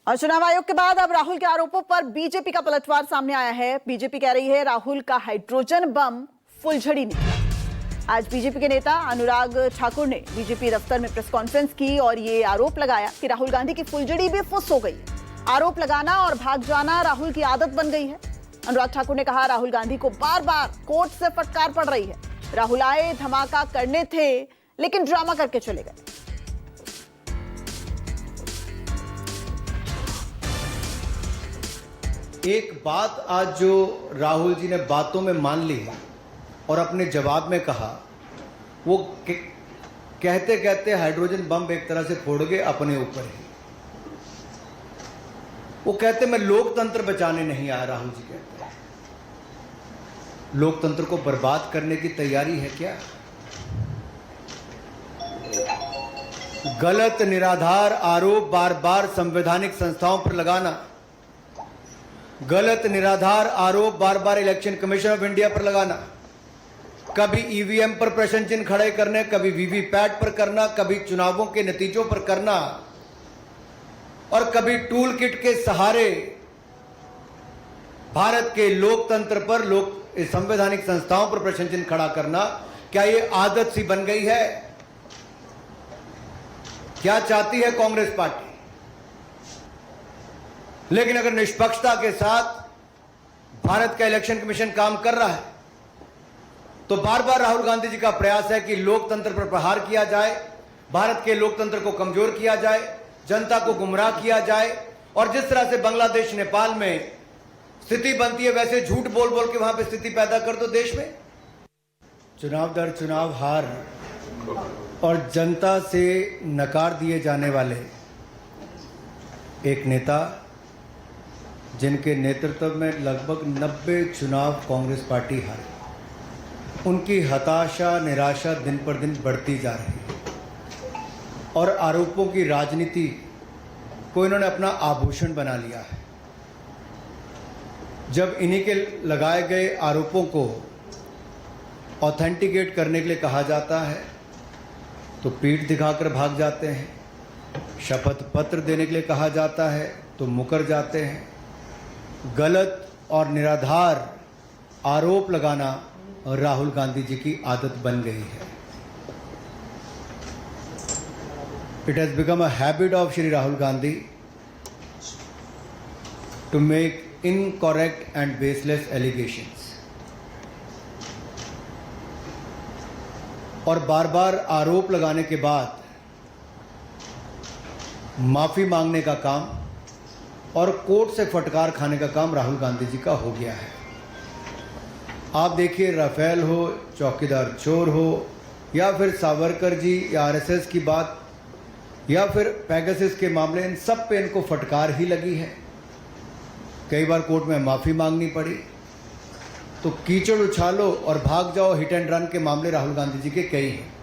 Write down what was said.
और चुनाव आयोग के बाद अब राहुल के आरोपों पर बीजेपी का पलटवार सामने आया है। बीजेपी कह रही है राहुल का हाइड्रोजन बम फुलझड़ी निकला। आज बीजेपी के नेता अनुराग ठाकुर ने बीजेपी दफ्तर में प्रेस कॉन्फ्रेंस की और ये आरोप लगाया कि राहुल गांधी की फुलझड़ी भी फुस हो गई है। आरोप लगाना और भाग जाना राहुल की आदत बन गई है। अनुराग ठाकुर ने कहा राहुल गांधी को बार बार कोर्ट से फटकार पड़ रही है। राहुल आए धमाका करने थे लेकिन ड्रामा करके चले गए। एक बात आज जो राहुल जी ने बातों में मान ली और अपने जवाब में कहा, वो कहते कहते हाइड्रोजन बम एक तरह से फोड़ गए अपने ऊपर ही। वो कहते मैं लोकतंत्र बचाने नहीं आया। राहुल जी कहते हैं लोकतंत्र को बर्बाद करने की तैयारी है क्या? गलत निराधार आरोप बार बार संवैधानिक संस्थाओं पर लगाना, गलत निराधार आरोप बार बार इलेक्शन कमीशन ऑफ इंडिया पर लगाना, कभी ईवीएम पर प्रश्न चिन्ह खड़े करने, कभी वीवीपैट पर करना, कभी चुनावों के नतीजों पर करना और कभी टूल किट के सहारे भारत के लोकतंत्र पर संवैधानिक संस्थाओं पर प्रश्न चिन्ह खड़ा करना, क्या यह आदत सी बन गई है? क्या चाहती है कांग्रेस पार्टी? लेकिन अगर निष्पक्षता के साथ भारत का इलेक्शन कमीशन काम कर रहा है तो बार बार राहुल गांधी जी का प्रयास है कि लोकतंत्र पर प्रहार किया जाए, भारत के लोकतंत्र को कमजोर किया जाए, जनता को गुमराह किया जाए और जिस तरह से बांग्लादेश नेपाल में स्थिति बनती है वैसे झूठ बोल बोल के वहां पे स्थिति पैदा कर दो देश में। चुनाव दर चुनाव हार और जनता से नकार दिए जाने वाले एक नेता जिनके नेतृत्व में लगभग 90 चुनाव कांग्रेस पार्टी हारी, उनकी हताशा निराशा दिन पर दिन बढ़ती जा रही है और आरोपों की राजनीति को इन्होंने अपना आभूषण बना लिया है। जब इन्हीं के लगाए गए आरोपों को ऑथेंटिकेट करने के लिए कहा जाता है तो पीठ दिखाकर भाग जाते हैं, शपथ पत्र देने के लिए कहा जाता है तो मुकर जाते हैं। गलत और निराधार आरोप लगाना राहुल गांधी जी की आदत बन गई है। It has become a habit of Shri Rahul Gandhi to make incorrect and baseless allegations और बार बार आरोप लगाने के बाद माफी मांगने का काम और कोर्ट से फटकार खाने का काम राहुल गांधी जी का हो गया है। आप देखिए, राफेल हो, चौकीदार चोर हो या फिर सावरकर जी या आरएसएस की बात या फिर पेगासस के मामले, इन सब पे इनको फटकार ही लगी है। कई बार कोर्ट में माफी मांगनी पड़ी। तो कीचड़ उछालो और भाग जाओ हिट एंड रन के मामले राहुल गांधी जी के कई हैं।